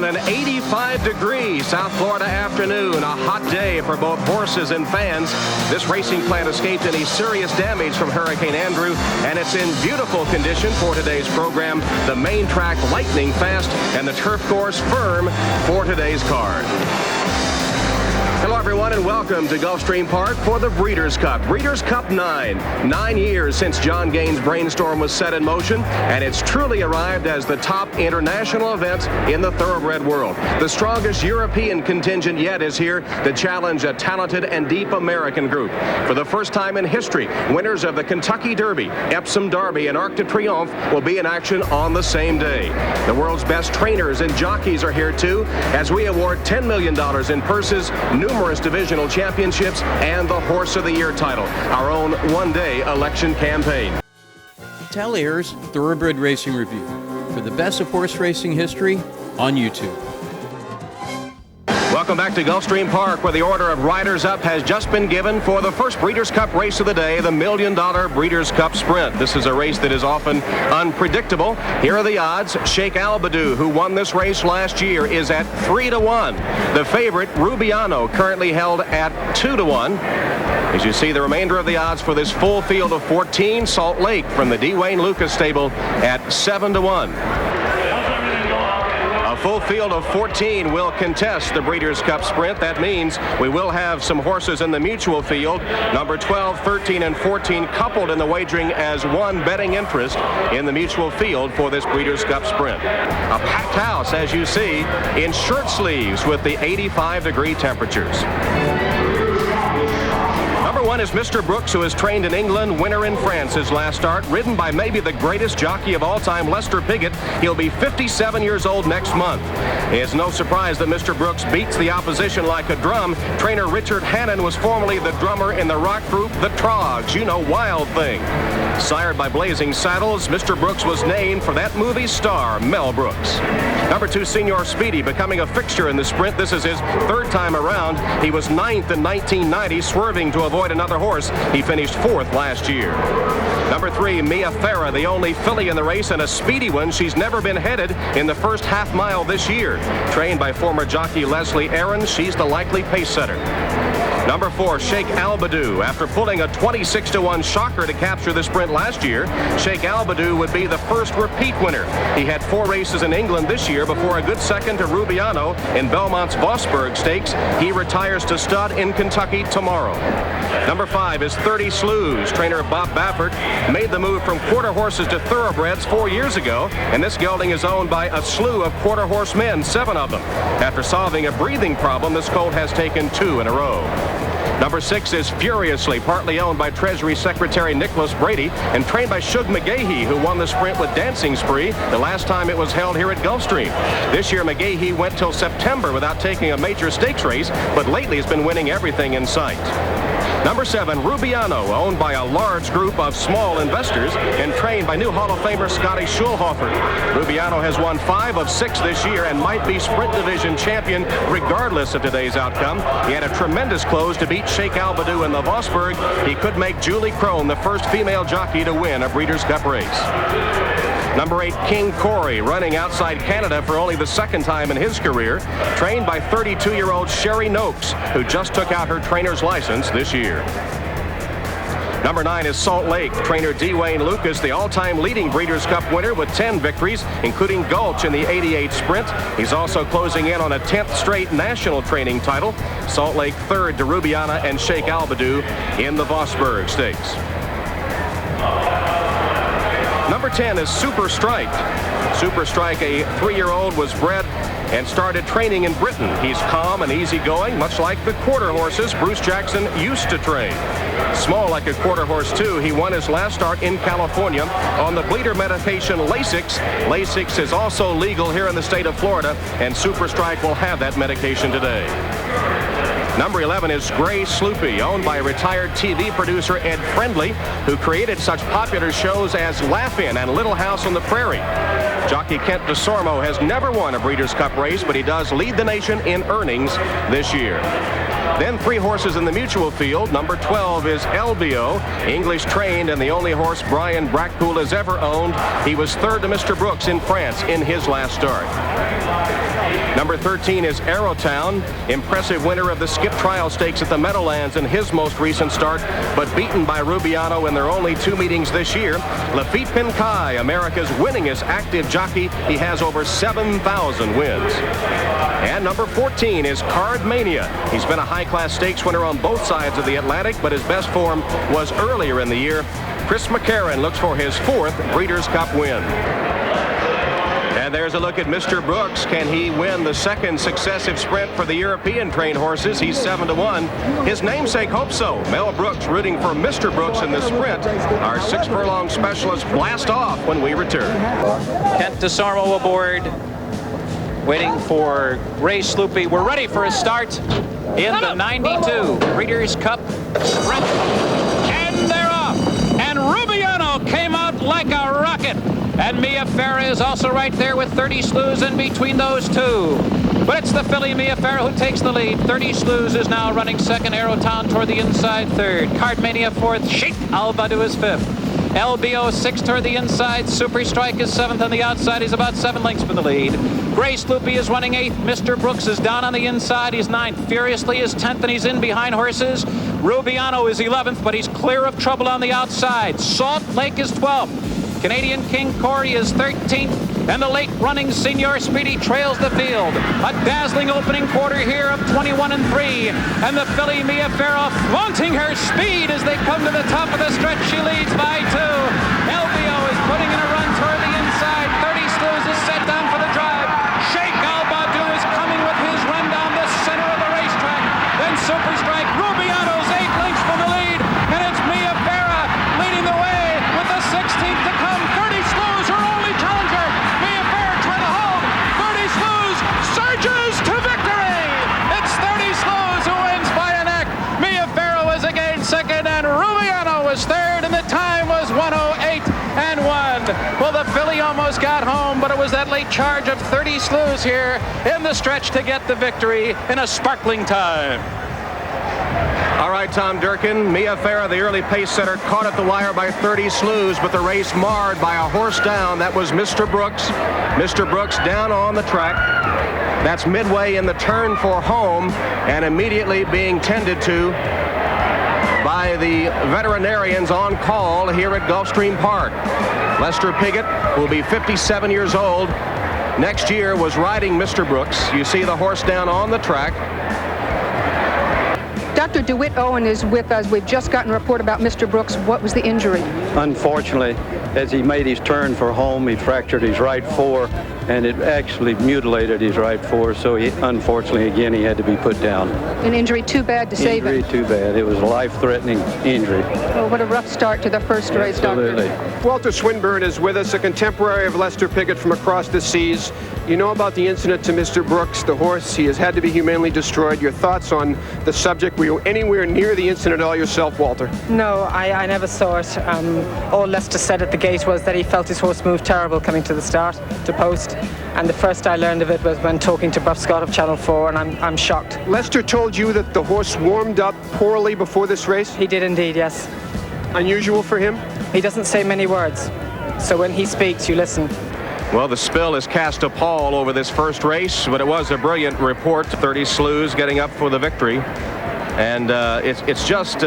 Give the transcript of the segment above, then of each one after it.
an 85-degree South Florida afternoon, a hot day for both horses and fans. This racing plant escaped any serious damage from Hurricane Andrew, and it's in beautiful condition for today's program. The main track lightning fast and the turf course firm for today's card. Hello, everyone, and welcome to Gulfstream Park for the Breeders' Cup. Breeders' Cup 9. 9 years since John Gaines' brainstorm was set in motion, and it's truly arrived as the top international event in the thoroughbred world. The strongest European contingent yet is here to challenge a talented and deep American group. For the first time in history, winners of the Kentucky Derby, Epsom Derby, and Arc de Triomphe will be in action on the same day. The world's best trainers and jockeys are here, too, as we award $10 million in purses, numerous divisional championships, and the Horse of the Year title, our own one-day election campaign. Talier's Thoroughbred Racing Review for the best of horse racing history on YouTube. Welcome back to Gulfstream Park, where the order of riders up has just been given for the first Breeders' Cup race of the day, the $1 million Breeders' Cup Sprint. This is a race that is often unpredictable. Here are the odds. SHEIKH ALBADUL, who won this race last year, is at 3-1. The favorite, RUBIANO, currently held at 2-1. As you see, the remainder of the odds for this full field of 14, Salt Lake from the D. Wayne Lucas stable at 7-1. A full field of 14 will contest the Breeders' Cup Sprint. That means we will have some horses in the mutual field. Number 12, 13, and 14 coupled in the wagering as one betting interest in the mutual field for this Breeders' Cup Sprint. A packed house, as you see, in shirt sleeves with the 85-degree temperatures. Number 1 is Mr. Brooks, who is trained in England, winner in France his last start, ridden by maybe the greatest jockey of all time, LesterPiggott. He'll be 57 years old next month. It's no surprise that Mr. Brooks beats the opposition like a drum. Trainer Richard Hannon was formerly the drummer in the rock group The Trogs, you know, Wild Thing. Sired by Blazing Saddles, Mr. Brooks was named for that movie's star, Mel Brooks. Number 2, Senior Speedy, becoming a fixture in the sprint. This is his third time around. He was 9th in 1990, swerving to avoid another horse. He finished 4th last year. Number 3, MEAFARA, the only filly in the race, and a speedy one. She's never been headed in the first half mile this year. Trained by former jockey Leslie Aaron, she's the likely pace setter. Number 4, SHEIKH ALBADUL. After pulling a 26-1 shocker to capture the sprint last year, SHEIKH ALBADUL would be the first repeat winner. He had 4 races in England this year before a good second to RUBIANO in Belmont's Vosburg Stakes. He retires to stud in Kentucky tomorrow. Number 5 is 30 Slews. Trainer Bob Baffert made the move from quarter horses to thoroughbreds 4 years ago, and this gelding is owned by a slew of quarter horse men, 7 of them. After solving a breathing problem, this colt has taken 2 in a row. Number 6 is Furiously, partly owned by Treasury Secretary Nicholas Brady and trained by Shug McGahee, who won the sprint with Dancing Spree the last time it was held here at Gulfstream. This year, McGahee went till September without taking a major stakes race, but lately has been winning everything in sight. Number 7, RUBIANO, owned by a large group of small investors and trained by new Hall of Famer Scotty Schulhofer. RUBIANO has won 5 of 6 this year and might be Sprint Division champion regardless of today's outcome. He had a tremendous close to beat SHEIKH ALBADUL in the Vosburg. He could make Julie Crone the first female jockey to win a Breeders' Cup race. Number 8, King Corey, running outside Canada for only the 2nd time in his career, trained by 32-year-old Sherry Noakes, who just took out her trainer's license this year. Number 9 is Salt Lake. Trainer D. Wayne Lucas, the all-time leading Breeders' Cup winner with 10 victories, including Gulch in the 88 Sprint. He's also closing in on a 10th straight national training title. Salt Lake 3rd to RUBIANO and SHEIKH ALBADUL in the Vosburg Stakes. Number 10 is Super Strike. Super Strike, a 3-year-old, was bred and started training in Britain. He's calm and easygoing, much like the quarter horses Bruce Jackson used to train. Small like a quarter horse, too, he won his last start in California on the bleeder medication Lasix. Lasix is also legal here in the state of Florida, and Super Strike will have that medication today. Number 11 is Gray Sloopy, owned by retired TV producer Ed Friendly, who created such popular shows as Laugh-In and Little House on the Prairie. Jockey Kent DeSormo has never won a Breeders' Cup race, but he does lead the nation in earnings this year. Then 3 horses in the mutual field. Number 12 is LBO, English trained and the only horse Brian Brackpool has ever owned. He was 3rd to Mr. Brooks in France in his last start. Number 13 is Arrowtown, impressive winner of the Skip Trial Stakes at the Meadowlands in his most recent start, but beaten by Rubiano in their only 2 meetings this year. Lafitte Pinkai, America's winningest active jockey. He has over 7,000 wins. And number 14 is Card Mania. He's been a high-class stakes winner on both sides of the Atlantic, but his best form was earlier in the year. Chris McCarron looks for his 4th Breeders' Cup win. And there's a look at Mr. Brooks. Can he win the 2nd successive sprint for the European trained horses? He's 7-1. His namesake hopes so. Mel Brooks rooting for Mr. Brooks in the sprint. Our 6 furlong specialists blast off when we return. Kent DeSarmo aboard, waiting for Ray Sloopy. We're ready for a start in the 92 Breeders' Cup sprint. And they're off. And Rubiano came out like a rocket. And MEAFARA is also right there with 30 Slews in between those two. But it's the filly MEAFARA who takes the lead. 30 Slews is now running 2nd. Arrowtown toward the inside 3rd. Cardmania 4th. SHEIKH ALBADUL is 5th. LBO 6th toward the inside. Super Strike is 7th on the outside. He's about 7 lengths from the lead. Gray Sloopy is running 8th. Mr. Brooks is down on the inside. He's 9th. Furiously is 10th, and he's in behind horses. Rubiano is 11th, but he's clear of trouble on the outside. Salt Lake is 12th. Canadian King Corey is 13th, and the late running Senior Speedy trails the field. A dazzling opening quarter here of 21-3, and the filly MEAFARA flaunting her speed as they come to the top of the stretch. She leads by 2. LBO is putting in a run toward the inside. 30 Slews is set down for the drive. SHEIKH ALBADUL is coming with his run down the center of the racetrack. Then Super Strike. Rubiano's 8 lengths from the lead, and it's MEAFARA leading the way with the 16th to come. 30 Slews, her only challenger. MEAFARA trying to hold. 30 Slews surges to victory. It's 30 Slews who wins by a neck. MEAFARA was again 2nd, and Rubiano was 3rd, and the time was 1:08.1. Well, the filly almost got home, but it was that late charge of 30 Slews here in the stretch to get the victory in a sparkling time. All right, Tom Durkin. MEAFARA, the early pace setter, caught at the wire by 30 Slews, but the race marred by a horse down. That was Mr. Brooks. Mr. Brooks down on the track. That's midway in the turn for home, and immediately being tended to by the veterinarians on call here at Gulfstream Park. LesterPiggott will be 57 years old. Next year was riding Mr. Brooks. You see the horse down on the track. Dr. DeWitt Owen is with us. We've just gotten a report about Mr. Brooks. What was the injury? Unfortunately, as he made his turn for home, he fractured his right fore, and it actually mutilated his right fore, so unfortunately, again, he had to be put down. An injury too bad to save him. Injury too bad. It was a life-threatening injury. Oh, what a rough start to the first race, Absolutely. Doctor. Walter Swinburne is with us, a contemporary of LesterPiggott from across the seas. You know about the incident to Mr. Brooks, the horse. He has had to be humanely destroyed. Your thoughts on the subject? Were you anywhere near the incident at all yourself, Walter? No, I never saw it. All Lester said at the gate was that he felt his horse moved terrible coming to the start, to post. And the first I learned of it was when talking to Buff Scott of Channel 4, and I'm shocked. Lester told you that the horse warmed up poorly before this race? He did indeed, yes. Unusual for him? He doesn't say many words, so when he speaks, you listen. Well, the spill has cast a pall over this first race, but it was a brilliant report. 30 Slews getting up for the victory. And it's just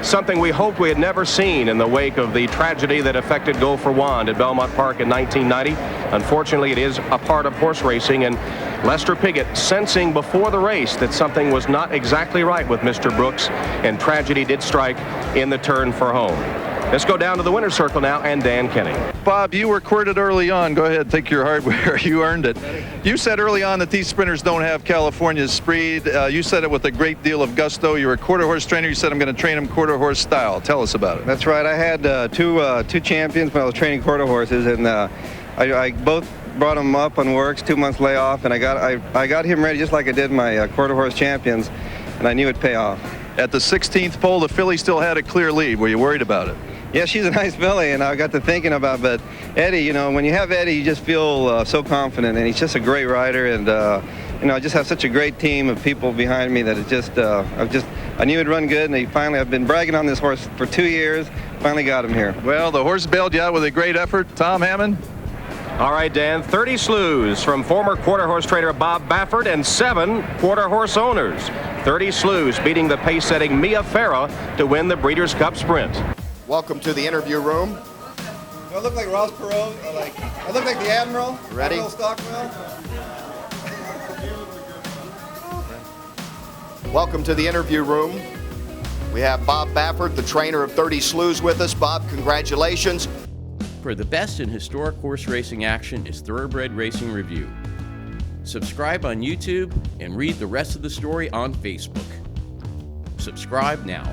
something we hoped we had never seen in the wake of the tragedy that affected Go for Wand at Belmont Park in 1990. Unfortunately, it is a part of horse racing, and LesterPiggott sensing before the race that something was not exactly right with Mr. Brooks, and tragedy did strike in the turn for home. Let's go down to the winner's circle now, and Dan Kenny. Bob, you were quoted early on. Go ahead, take your hardware. You earned it. You said early on that these sprinters don't have California's speed. You said it with a great deal of gusto. You were a quarter horse trainer. You said, I'm going to train them quarter horse style. Tell us about it. That's right. I had two champions when I was training quarter horses, and I both brought him up on works, 2 months layoff, and I got him ready just like I did my quarter horse champions, and I knew it'd pay off. At the 16th pole, the filly still had a clear lead. Were you worried about it? Yeah, she's a nice filly, and I got to thinking about, but Eddie, you know, when you have Eddie, you just feel so confident, and he's just a great rider, and you know, I just have such a great team of people behind me that it just, I knew it'd run good, and I've been bragging on this horse for 2 years, finally got him here. Well, the horse bailed you out with a great effort. Tom Hammond? All right, Dan, 30 slews from former quarter horse trainer Bob Baffert and 7 quarter horse owners. 30 slews beating the pace-setting MEAFARA to win the Breeders' Cup Sprint. Welcome to the interview room. Do I look like Ross Perot? I look like the Admiral? Ready? Admiral Stockwell? Welcome to the interview room. We have Bob Baffert, the trainer of 30 Slews, with us. Bob, congratulations. For the best in historic horse racing action is Thoroughbred Racing Review. Subscribe on YouTube and read the rest of the story on Facebook. Subscribe now.